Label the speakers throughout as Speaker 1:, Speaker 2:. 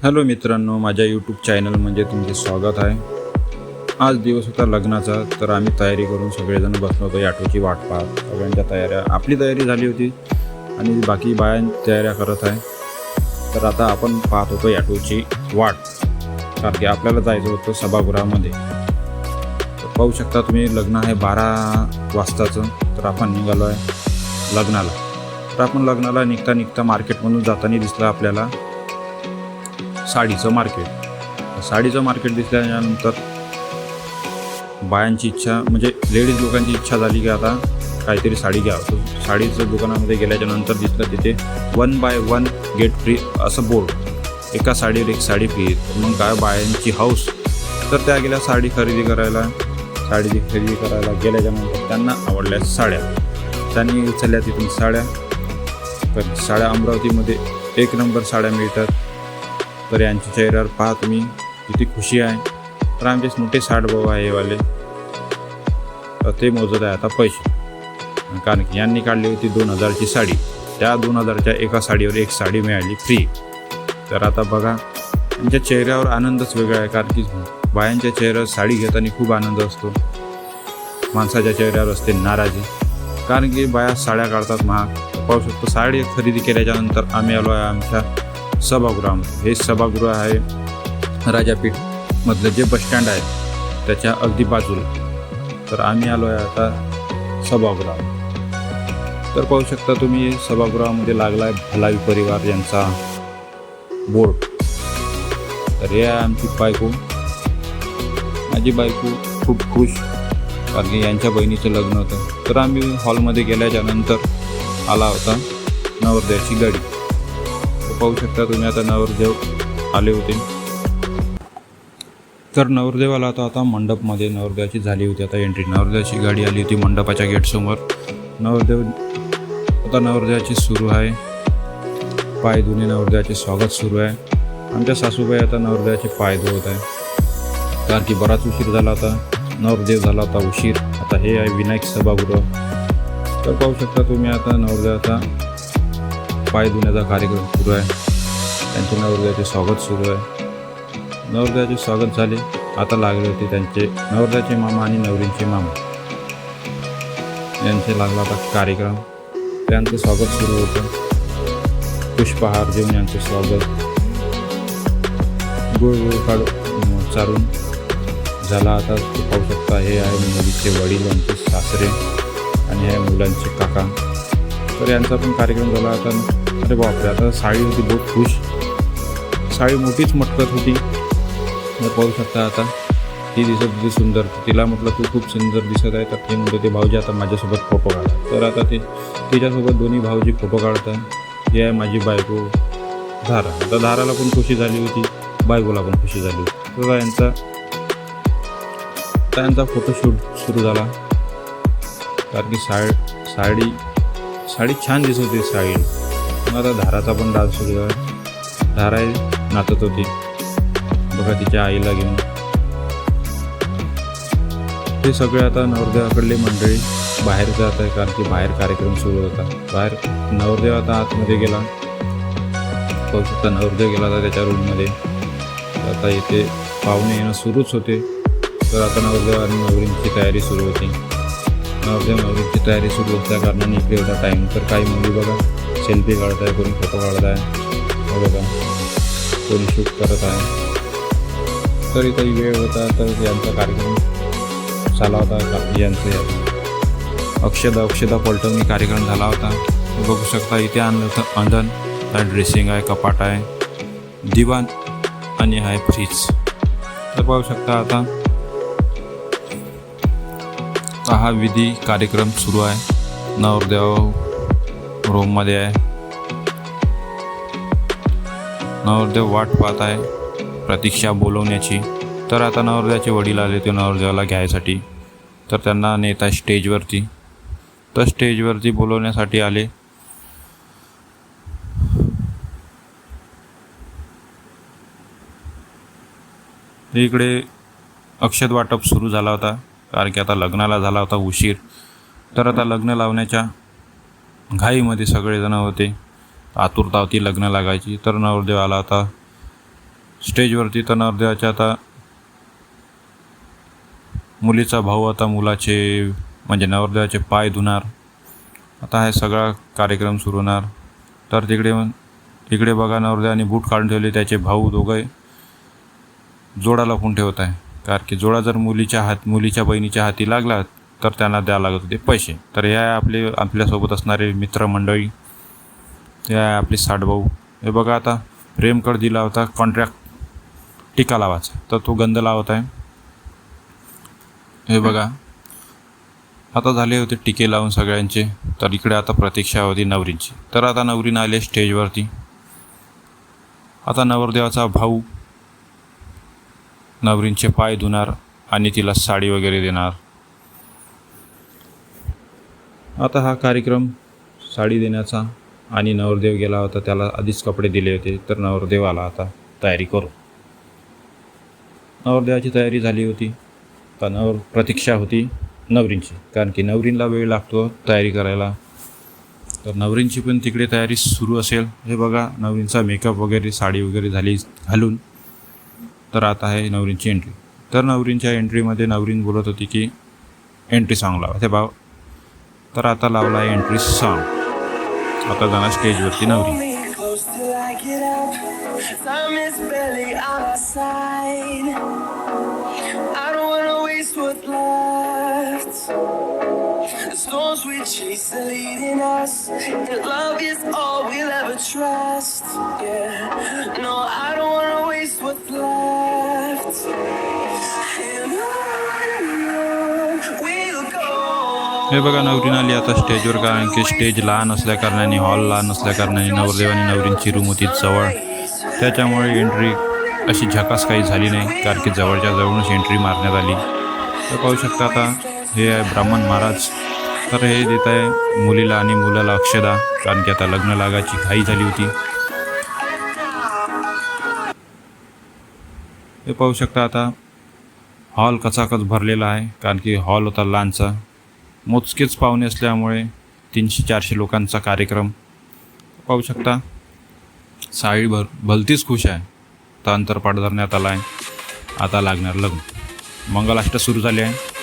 Speaker 1: Hello मित्रांनो, माझ्या YouTube चॅनलमध्ये तुमचे स्वागत आहे. आज दिवस होता लग्नाचा, तर आम्ही तयारी करून सगळेजण बसलो होतो ऑटोची वाट पाहत. सगळ्यांच्या तयाऱ्या, आपली तयारी झाली होती आणि बाकी बाया तयाऱ्या करत आहे. तर आता आपण पाहत होतो ऑटोची वाट, कारण की आपल्याला जायचं होतं सभागृहामध्ये. तर पाहू शकता तुम्ही, लग्न आहे 12 वाजताचं. तर आपण निघालो आहे लग्नाला. तर आपण लग्नाला निघता मार्केटमधून जाताना दिसलं आपल्याला साडीचं मार्केट दिसल्यानंतर बायांची इच्छा, म्हणजे लेडीज लोकांची इच्छा झाली की आता काहीतरी साडी घ्यावं. तर साडीचं दुकानामध्ये गेल्याच्या नंतर दिसलं तिथे 1 बाय 1 गेट फ्री असं बोर्ड, एका साडीवर एक साडी फ्री. मग काय बायांची हौस, तर त्या गेल्या साडी खरेदी करायला गेल्याच्या नंतर त्यांना आवडल्या साड्या, त्यांनी उचलल्या तिथून साड्या. तर साड्या अमरावतीमध्ये 1 नंबर साड्या मिळतात. तर यांच्या चेहऱ्यावर पहा तुम्ही किती खुशी आहे. तर आमचे मोठे 60 भाऊ आहे वाले, तर ते मोजत आहे आता पैसे, कारण की यांनी काढली होती 2000ची साडी. त्या 2000च्या एका साडीवर एक साडी मिळाली फ्री. तर आता बघा, यांच्या चेहऱ्यावर आनंदच वेगळा आहे, कारण की बायांच्या चेहऱ्यावर साडी घेताना खूप आनंद असतो, माणसाच्या चेहऱ्यावर असते नाराजी, कारण की बाया साड्या काढतात महाग. पाहू शकतो, साडी खरेदी केल्याच्यानंतर आम्ही आलो आहे आमच्या सभागृहामध्ये. हे सभागृह आहे राजापीठमधलं जे बसस्टँड आहे त्याच्या अगदी बाजूला. तर आम्ही आलो आहे आता सभागृहात. तर पाहू शकता तुम्ही, सभागृहामध्ये लागला आहे भलाई परिवार यांचा बोर्ड. तर हे आहे आमची बायको, माझी बायको खूप खुश, कारण की यांच्या बहिणीचं लग्न होतं. तर आम्ही हॉलमध्ये गेल्याच्या नंतर आला होता नवरदेवाची गाडी. पाहू शकता तुम्ही, आता नवरदेव आले होते. तर नवरदेव आला होता आता मंडपमध्ये. नवरदेवाची झाली होती आता एंट्री. नवरदेवाची गाडी आली होती मंडपाच्या गेटसमोर. नवरदेवाची सुरू आहे पाय धुणे, नवरदेवाचे स्वागत सुरू आहे. आमच्या सासूबाई आता नवरदेवाचे पाय धुवत आहे, कारण की बराच उशीर झाला होता, नवरदेव झाला होता उशीर. आता हे आहे विनायक सभागृह. तर पाहू शकता तुम्ही, आता नवरदेवाचा पाय धुण्याचा कार्यक्रम सुरू आहे. त्यांचे नवरदेवाचे स्वागत सुरू आहे. नवरदेवाचे स्वागत झाले. आता लागले होते त्यांचे नवरदेवाचे मामा आणि नवरींचे मामा, यांचे लागला होता कार्यक्रम. त्यांचं स्वागत सुरू होतं. पुष्पहार देऊन यांचं स्वागत, गुळ काढून चारून झाला. आता पाहू शकता, हे आहे मुलीचे वडील, यांचे सासरे, आणि हे मुलांचे काका. तर यांचा पण कार्यक्रम झाला आता. अरे बापरे, आता साडी होती बहुत खुश, साडी मोठीच मटकत होती. पाहू शकता आता ती दिसत होती सुंदर. तिला म्हटलं तू खूप सुंदर दिसत आहे. तर ते म्हणते ते भाऊजी आता माझ्यासोबत फोटो काढा. तर आता ते तिच्यासोबत दोन्ही भाऊजी फोटो काढत आहे. ही आहे माझी बायको धारा. आता धाराला पण खुशी झाली होती, बायकोला पण खुशी झाली होती. तर यांचा फोटोशूट सुरू झाला, कारण की साडी छान दिसत होती साडी. मग आता धाराचा पण डान्स सुरू आहे. धारा नाचत होती बघा तिच्या आईला घेऊन. ते सगळे आता नवरदेवाकडले मंडळी बाहेर जात आहे, कारण की बाहेर कार्यक्रम सुरू होता. बाहेर नवरदेव आता आतमध्ये गेला. पाहू शकता, नवरदेव गेला होता त्याच्या रूममध्ये. आता इथे पाहुणे येणं सुरूच होते. तर आता नवरदेव आणि नवरींची तयारी सुरू होती. नवरींची तयारी सुरू असल्या कारणाने इकडे होता टाईम. तर काही मुली बघा सेल्फी काढत आहे, कोणी फोटो काढत आहे बघा, कोणी शूट करत आहे. तरी काही वेळ होता, तर यांचा कार्यक्रम झाला होता. यांचं अक्षदा पलटवणी कार्यक्रम झाला होता. बघू शकता, इथे आणलं होतं अंधन. ड्रेसिंग आहे, कपाट आहे, दिवाण आणि आहे फ्रीज. तर पाहू शकता आता हा विधी कार्यक्रम सुरू आहे. नवरदेव रूममध्ये आहे. नवरदेव वाट पाहत आहे प्रतीक्षा बोलवण्याची. तर आता नवरदेवाचे वडील आले ते नवरदेवाला घ्यायसाठी. तर त्यांना नेत आहे स्टेजवरती. तर स्टेजवरती बोलवण्यासाठी आले. इकडे अक्षत वाटप सुरू झाला होता, कारण की आता लग्नाला झाला होता उशीर. तर आता लग्न लावण्याच्या घाईमध्ये सगळेजण होते. आतुरता होती लग्न लागायची. तर नवरदेव आला होता स्टेजवरती तर नवरदेवाच्या आता मुलीचा भाऊ आता मुलाचे म्हणजे नवरदेवाचे पाय धुणार. आता हा सगळा कार्यक्रम सुरू होणार. तर इकडे बघा नवरदेवाने बूट काढून ठेवले. त्याचे भाऊ दोघे जोडा लावून ठेवत आहे. कारण की जोडा जर मुलीच्या बहिणीच्या हाती लागला तर त्यांना द्यावं लागत होते पैसे. तर हे आहे आपल्यासोबत असणारे मित्रमंडळी. ते आहे आपले साठभाऊ. हे बघा आता प्रेमकड दिला होता कॉन्ट्रॅक्ट टिका लावायचा, तर तो गंध लावत आहे. हे बघा आता झाले होते टिके लावून सगळ्यांचे. तर इकडे आता प्रतीक्षा होती नवरींची. तर आता नवरीनं आले स्टेजवरती. आता नवरदेवाचा भाऊ नवरींचे पाय धुणार आणि तिला साडी वगैरे देणार. आता हा कार्यक्रम साडी देण्याचा आणि नवरदेव गेला होता, त्याला आधीच कपडे दिले होते. तर नवरदेव आला आता तयारी करू. नवरदेवाची तयारी झाली होती. तर प्रतीक्षा होती नवरींची, कारण की नवरींला वेळ लागतो तयारी करायला. तर नवरींची पण तिकडे तयारी सुरू असेल. हे बघा नवरींचा मेकअप वगैरे साडी वगैरे झाली घालून. तर आता आहे नवरींची एंट्री. तर नवरींच्या एंट्रीमध्ये नवरीन बोलत होती की एंट्री सॉन्ग लावा. हे भाव तर आता लावला आहे एंट्री सॉन्ग. आता जाणार स्टेजवरती नवरी.
Speaker 2: The storms we chase are leading us, and love is all we'll ever trust. Yeah, no, I don't wanna waste what's left. And on we'll go.
Speaker 1: हे बघा नवरीनं आली आता स्टेजवर. कारण की स्टेज लहान असल्या कारणाने, हॉल लहान असल्या कारणाने नवरदेव आणि नवरींची रूम होती जवळ. त्याच्यामुळे एंट्री अशी झकास काही झाली नाही, कारण की जवळच्या जवळूनच एंट्री मारण्यात आली. तर पाहू शकता आता हे आहे ब्राह्मण महाराज. तर हे देत आहे मुलीला आणि मुलाला अक्षदा, कारण की आता लग्न लागायची घाई झाली होती. हे पाहू शकता आता हॉल कचाकच भरलेला आहे, कारण की हॉल होता लहानचा. मोजकेच पाहुणे असल्यामुळे 300-400 लोकांचा कार्यक्रम. पाहू शकता साडी भलतीच खुश आहे. तर अंतरपाट धरण्यात आला आहे. आता लागणार लग्न. मंगलाष्टक सुरू झाले आहे.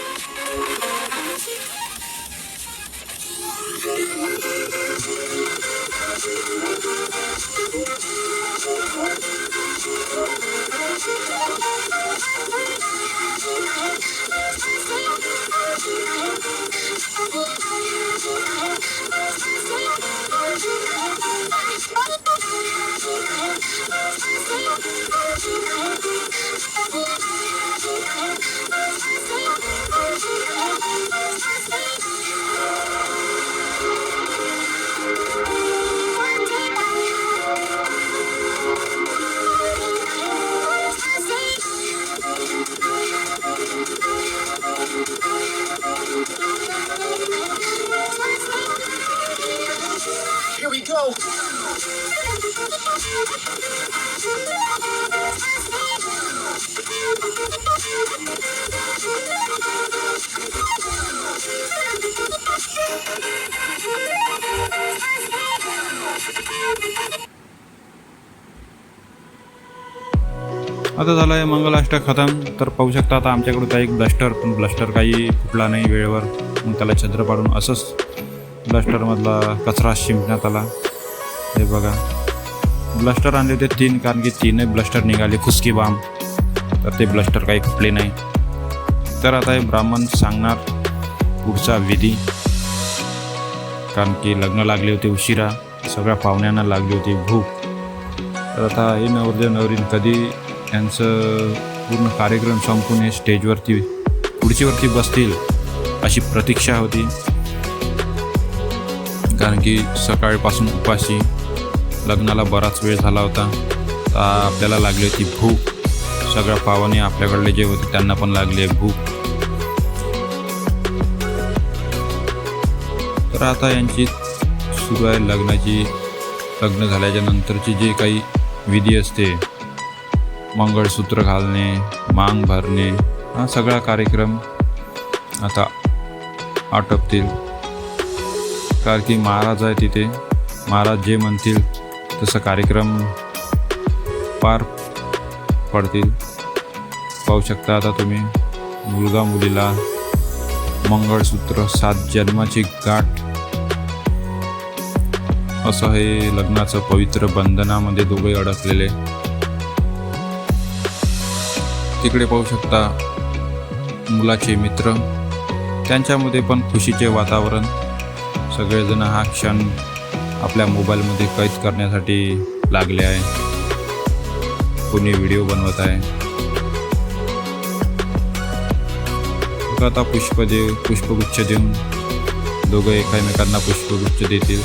Speaker 2: Here we go.
Speaker 1: आता झालं आहे मंगलाष्टक खतम. तर पाहू शकता आता आमच्याकडे होता एक ब्लस्टर, पण ब्लस्टर काही फुटला नाही वेळेवर. मग त्याला छद्र पाडून असंच ब्लस्टरमधला कचरा शिंपण्यात आला. हे बघा ब्लस्टर आणले होते 3, कारण की 3 ब्लस्टर निघाले फुसकी बाम. तर ते ब्लस्टर काही फुटले नाही. तर आता हे ब्राह्मण सांगणार पुढचा विधी, कारण की लग्न लागले होते उशिरा, सगळ्या पाहुण्यांना लागली होती भूक. तर आता हे नवरदेव नवरीन कधी यांचं पूर्ण कार्यक्रम संपून हे स्टेजवरती खुर्चीवरती बसतील अशी प्रतीक्षा होती. कारण की सकाळपासून उपाशी, लग्नाला बराच वेळ झाला होता. तर आपल्याला लागली होती भूक. सगळ्या पाहुणे आपल्याकडले जे होते त्यांना पण लागली आहे भूक. तर आता यांची सुरू आहे लग्न झाल्याच्या नंतरची जे काही विधी असते, मंगळसूत्र घालणे, मांग भरणे, हा सगळा कार्यक्रम आता आटपतील. कारण की महाराज आहे तिथे, महाराज जे म्हणतील तसं कार्यक्रम पार पडतील. पाहू शकता आता तुम्ही मुलगा मुलीला मंगळसूत्र, 7 जन्माची गाठ असं हे लग्नाचं पवित्र बंधनामध्ये दोघे अडकलेले. तिकडे पाहू शकता मुलाचे मित्र, त्यांच्यामध्ये पण खुशीचे वातावरण. सगळेजण हा क्षण आपल्या मोबाईलमध्ये कैद करण्यासाठी लागले आहे. कोणी व्हिडिओ बनवत आहे. आता पुष्पगुच्छ देऊन दोघं एकमेकांना पुष्पगुच्छ देतील.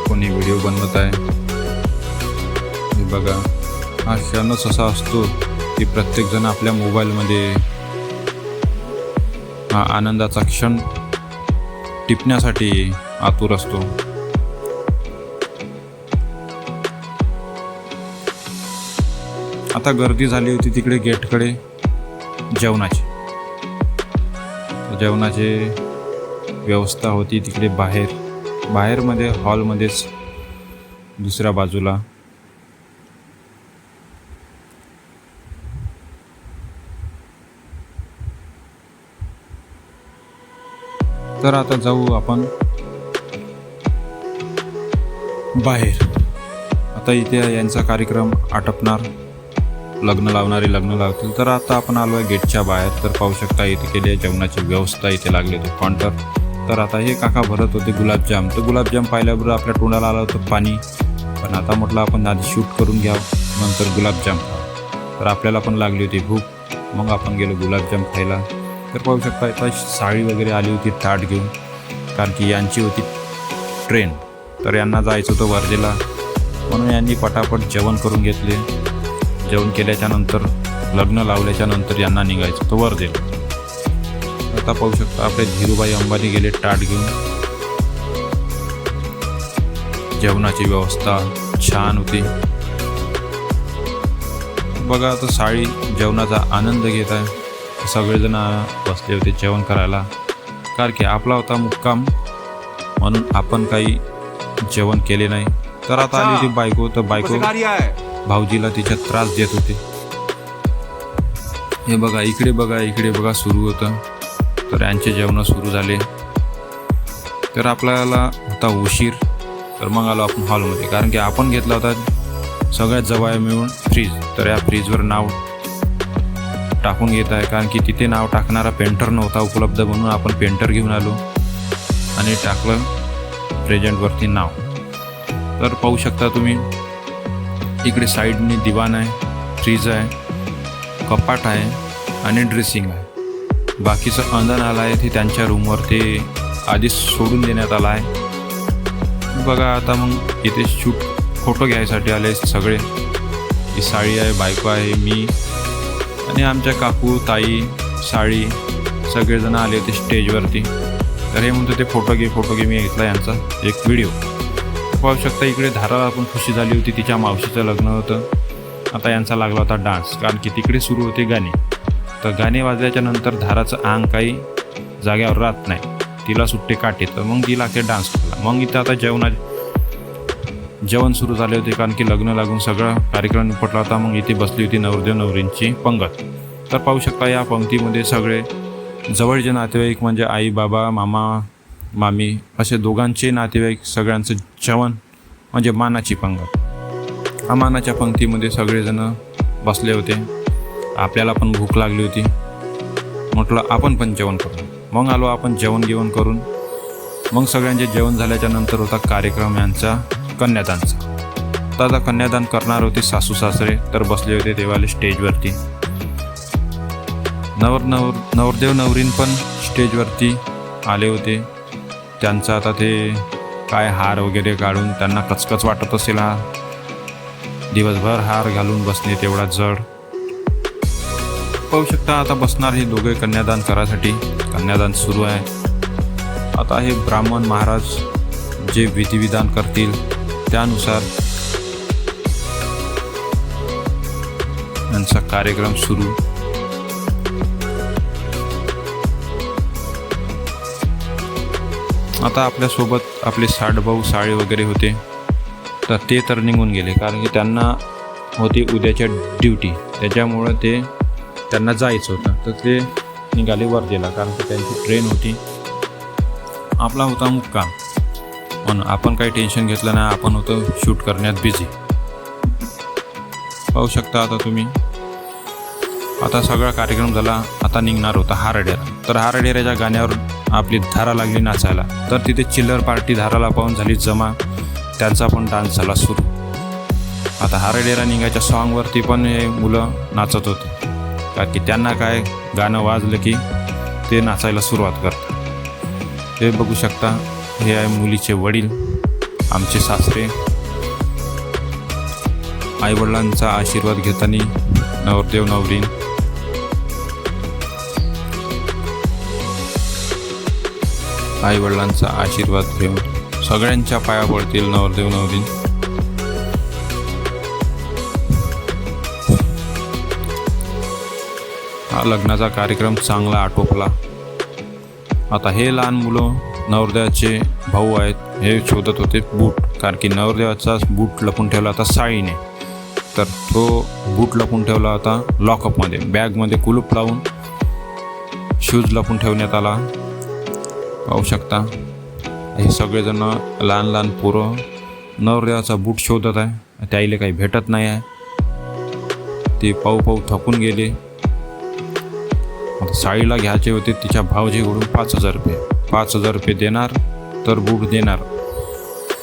Speaker 1: कोणी व्हिडिओ बनवत आहे. हे बघा, हा क्षणच असा असतो की प्रत्येकजण आपल्या मोबाईलमध्ये हा आनंदाचा क्षण टिपण्यासाठी आतुर असतो. आता गर्दी झाली होती तिकडे गेटकडे जेवणाची व्यवस्था होती तिकडे बाहेरमध्ये हॉलमध्येच दुसऱ्या बाजूला. तर आता जाऊ आपण बाहेर. आता इथे यांचा कार्यक्रम आटपणार. लग्न लावतील. तर आता आपण आलो आहे गेटच्या बाहेर. तर पाहू शकता इथे केली आहे जेवणाची व्यवस्था. इथे लागले होते काउंटर. तर आता हे काका भरत होते गुलाबजाम. तर गुलाबजाम पाहिल्याबरोबर आपल्या तोंडाला आलं होतं पाणी. पण आता म्हटलं आपण आधी शूट करून घ्यावं, नंतर गुलाबजाम खाऊ. तर आपल्याला पण लागली होती भूक. मग आपण गेलो गुलाबजाम खायला. तर पाहू शकता आता साडी वगैरे आली होती ताट घेऊन, कारण की यांची होती ट्रेन. तर यांना जायचं होतं वर्धेला, म्हणून यांनी पटापट जेवण करून घेतले. जेवण केल्याच्या नंतर लग्न लावल्याच्या नंतर यांना निघायचं होतं वर्धेला. आता पाहू शकता आपले धीरूभाई अंबानी गेले ताट घेऊन. जेवणाची व्यवस्था छान होती. बघा आता साडी जेवणाचा आनंद घेत आहे. सगळेजण बसले होते जेवण करायला, कारण की आपला होता मुक्काम, म्हणून आपण काही जेवण केले नाही. तर आता आली होती बायको. तर बायको भाऊजीला तिच्या त्रास देत होते. हे बघा इकडे बघा सुरू होतं. तर यांचे जेवण सुरू झाले. तर आपल्याला होता उशीर. तर मग आलो आपण हॉलमध्ये, कारण की आपण घेतला होता सगळ्यात जवळ मिळून फ्रीज. तर या फ्रीजवर नाव टाकून घेत आहे, कारण की तिथे नाव टाकणारा पेंटर नव्हता उपलब्ध, म्हणून आपण पेंटर घेऊन आलो आणि टाकलं प्रेझेंटवरती नाव. तर पाहू शकता तुम्ही इकडे साईडने दिवाण आहे, फ्रीज आहे, कपाट आहे आणि ड्रेसिंग आहे. बाकीचं अंधन आलं आहे ते त्यांच्या रूमवर ते आधीच सोडून देण्यात आलं आहे. बघा आता मग इथे फोटो घ्यायसाठी आले सगळे. ही साडी आहे, बायको आहे, मी आणि आमच्या काकू, ताई, साडी सगळेजण आले होते स्टेजवरती. तर हे म्हणतो ते फोटो घे. मी घेतला यांचा एक व्हिडिओ. पाहू शकता इकडे धाराला पण खुशी झाली होती. तिच्या मावशीचं लग्न होतं. आता यांचा लागला होता डान्स, कारण की तिकडे सुरू होते गाणे. तर गाणे वाजल्याच्या नंतर धाराचं अंग काही जाग्यावर राहत नाही, तिला सुट्टे काटे. तर मग तिला ते डान्स केला. मग इथं आता जेवण सुरू झाले होते, कारण की लग्न लागून सगळा कार्यक्रम निपटला होता. मग इथे बसली होती नवरदेव नवरींची पंगत. तर पाहू शकता या पंक्तीमध्ये सगळे जवळचे नातेवाईक म्हणजे आई, बाबा, मामा, मामी असे दोघांचे नातेवाईक, सगळ्यांचं जेवण म्हणजे मानाची पंगत. हा मानाच्या पंक्तीमध्ये सगळेजण बसले होते. आपल्याला पण भूक लागली होती, म्हटलं आपण पण जेवण करू. मग आलो आपण जेवण करून. मग सगळ्यांचे जेवण झाल्याच्या नंतर होता कार्यक्रम यांचा कन्यादानचा. आता कन्यादान करणार होते सासू सासरे. तर बसले होते देवाले स्टेजवरती. नवरदेव नवरीन पण स्टेजवरती आले होते. त्यांचं आता ते काय हार वगैरे काढून त्यांना कचकच वाटत असेल. हा दिवसभर हार घालून बसणे तेवढा जड. पाहू शकता आता बसणार हे दोघे कन्यादान करायसाठी. कन्यादान सुरू आहे. आता हे ब्राह्मण महाराज जे विधिविधान करतील त्यानुसार यांचा कार्यक्रम सुरू. आता आपल्यासोबत आपले साडभाऊ साळे वगैरे होते. तर ते तर निघून गेले, कारण की त्यांना होती उद्याच्या ड्युटी, त्याच्यामुळं त्यांना जायचं होतं. तर ते निघाले वर्धेला, कारण की त्यांची ट्रेन होती. आपला होता मुक्काम, म्हणून आपण काही टेन्शन घेतलं नाही. आपण होतो शूट करण्यात बिझी. पाहू शकता आता तुम्ही. आता सगळा कार्यक्रम झाला. आता निघणार होता हारडेरा. तर हारडेराच्या गाण्यावर आपली धारा लागली नाचायला. तर तिथे चिल्लर पार्टी धाराला पाहून झाली जमा. त्यांचा पण डान्स झाला सुरू. आता हारडेरा निघायच्या सॉन्गवरती पण हे मुलं नाचत होते, कारण की त्यांना काय गाणं वाजलं की ते नाचायला सुरुवात करतात. हे बघू शकता. हे आहे मुलीचे वडील, आमचे सासरे. आईवडिलांचा आशीर्वाद घेताना नवरदेव नवरीन. आईवडिलांचा आशीर्वाद घेऊन सगळ्यांच्या पाया पडतील नवरदेव नवरीन. हा लग्नाचा कार्यक्रम चांगला आटोपला. आता हे लहान मुलं नवरदेवाचे भाऊ आहेत. हे शोधत होते बूट, कारण की नवरदेवाचा बूट लपून ठेवला होता साळीने. तर तो बूट लपून ठेवला होता लॉकअपमध्ये, बॅगमध्ये कुलूप लावून शूज लपून ठेवण्यात आला. पाहू शकता. हे सगळेजण लहान लहान पोरं नवरदेवाचा बूट शोधत आहे. त्याईले काही भेटत नाही आहे. ते पाहू थकून गेले. आता साडीला घ्यायचे होते तिच्या भावजीकडून 5,000 रुपये. 5,000 रुपये देणार तर बूट देणार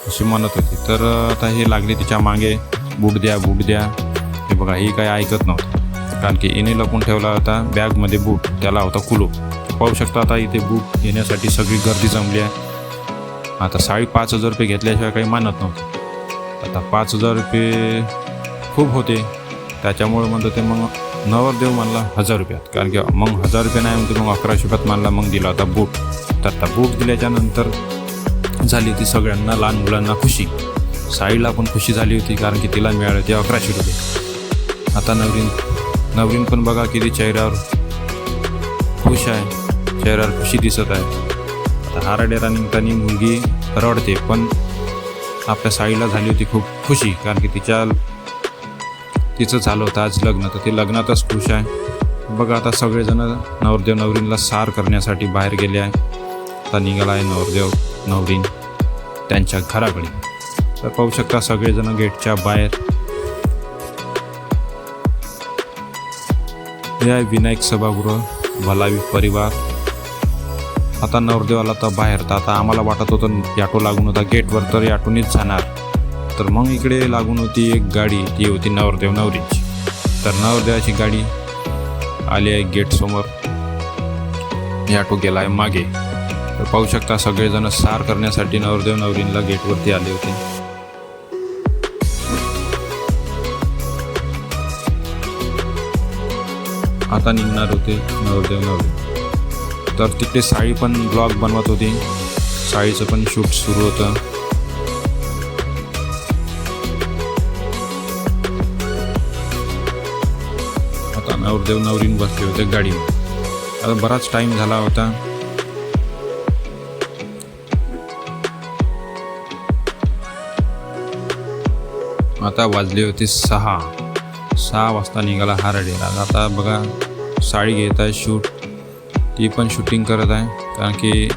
Speaker 1: अशी म्हणत होती. तर आता हे लागले तिच्या मागे, बूट द्या बूट द्या. हे बघा, ही काही ऐकत नव्हतं, कारण की इने लपून ठेवला होता बॅगमध्ये बूट, त्याला होता कुलूप. पाहू शकता. आता इथे बूट घेण्यासाठी सगळी गर्दी जमली आहे. आता 5,500 रुपये घेतल्याशिवाय काही मानत नव्हतं. आता 5,000 रुपये खूप होते, त्याच्यामुळे म्हणतो ते मग नवरदेव मानला 1,000 रुपयात, कारण की मग 1,000 रुपये नाही म्हणतो, मग 1,100 रुपयात मानला. मग दिला होता बूट. तर आता बूट दिल्याच्या नंतर झाली ती सगळ्यांना, लहान मुलांना खुशी. साईला पण खुशी झाली होती, कारण की तिला मिळाले होते 1,100 रुपये. आता नवरीन पण बघा किती चेहऱ्यावर खुश आहे, चेहऱ्यावर खुशी दिसत आहे. आता हारडेरा निघताना मुलगी रडते, पण आपल्या साईला झाली होती खूप खुशी, कारण की तिचं झालं होतं आज लग्न. तर ती लग्नातच खुश आहे. बघा, आता सगळेजण नवरदेव नवरीनला सार करण्यासाठी बाहेर गेले आहे. आता निघाला आहे नवरदेव नवरीन त्यांच्या घराकडे. तर पाहू शकता सगळेजण गेटच्या बाहेर. हे आहे विनायक सभागृह भलावी परिवार. आता नवरदेवाला तर बाहेर. तर आता आम्हाला वाटत होतं ऑटो लागून होता गेटवर, तर ऑटोनीच जाणार. तर मग इकडे लागून होती एक गाडी, ती होती नवरदेव नवरीची. तर नवरदेवाची गाडी आली आहे गेटसमोर. ऑटो गेला आहे मागे. तर पाहू शकता सगळेजण सार करण्यासाठी नवरदेव नवरींला गेटवरती आले होते. आता निघणार होते नवरदेव नवरी. तर तिकडे साडी पण ब्लॉग बनवत होती. साडीचं पण शूट सुरू होतं. आता नवरदेव नवरीन बसले होते गाडीवर. आता बराच टाईम झाला होता. आता वाजले होते 6 वाजता निघाला हारडेरा. आता बघा साडी घेत आहे शूट. ती पण शूटिंग करत आहे, कारण की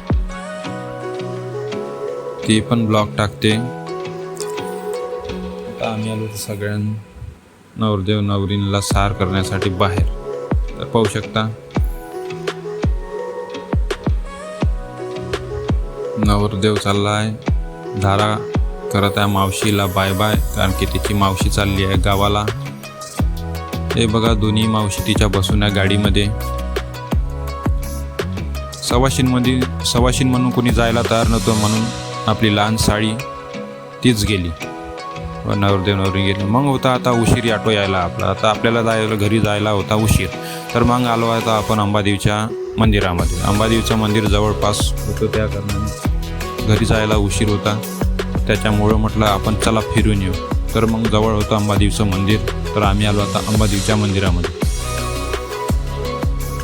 Speaker 1: ती पण ब्लॉग टाकते. आता आम्ही आलो तर सगळ्यांना नवरदेव नवरींला सार करण्यासाठी बाहेर. तर पाहू शकता नवरदेव चालला आहे, धारा करत आहे मावशीला बाय बाय, कारण की तिची मावशी चालली आहे गावाला. हे बघा दोन्ही मावशी तिच्या बसून आहे गाडीमध्ये. सवाशीन म्हणून कोणी जायला तयार नव्हतं, म्हणून आपली लहान साडी तीच गेली व नवरदेव नवरी गेली. मग होता आता उशीर ऑटो यायला आपला. आता आपल्याला घरी जायला होता उशीर. तर मग आलो आता आपण अंबादेवीच्या मंदिरामध्ये. अंबादेवीचं मंदिर जवळपास होतं, त्या कारणाने घरी जायला उशीर होता. त्याच्यामुळं म्हटलं आपण चला फिरून येऊ. तर मग जवळ होतं अंबादेवीचं मंदिर. तर आम्ही आलो आता अंबादेवीच्या मंदिरामध्ये.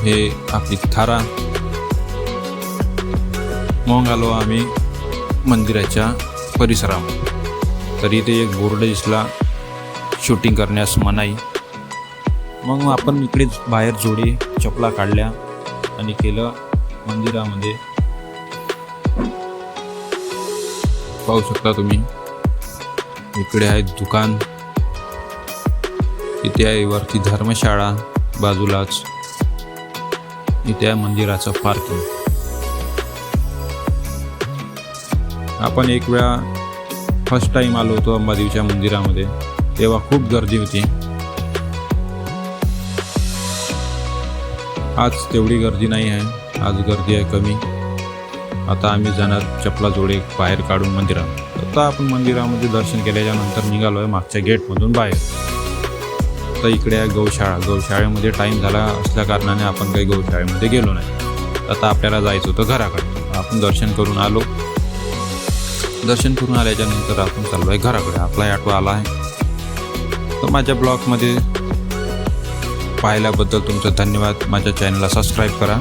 Speaker 1: हे आपली थारा. मग आलो आम्ही मंदिराच्या परिसरामध्ये. तर इथे एक बोर्ड दिसला, शूटिंग करण्यास मनाई. मग आपण इकडेच बाहेर जोडी चपला काढल्या आणि केलं मंदिरामध्ये. पाहू शकता तुम्ही, इकडे आहे दुकान, इथे आहे वरती धर्मशाळा, बाजूलाच इथे आहे मंदिराचं पार्किंग. आपण एक वेळा फर्स्ट टाइम आलो होतो अंबादेवीच्या मंदिरामध्ये, तेव्हा खूप गर्दी होती. आज तेवढी गर्दी नाही आहे, आज गर्दी आहे कमी. आता आम्ही जाणार चपला जोडे बाहेर काढून मंदिरात. आता आपण मंदिरामध्ये दर्शन केल्याच्या नंतर निघालो आहे मागच्या गेटमधून बाहेर. तर इकडे आहे गौशाळा. गौशाळेमध्ये टाईम झाला असल्या कारणाने आपण काही गौशाळेमध्ये गेलो नाही. आता आपल्याला जायचं होतं घराकडे. आपण दर्शन करून आलो. दर्शन करून आल्याच्या नंतर आपण चाललो आहे घराकडे. आपला ऑटो आला आहे. तर माझ्या ब्लॉगमध्ये पाहिल्याबद्दल तुमचं धन्यवाद. माझ्या चॅनलला सबस्क्राईब करा.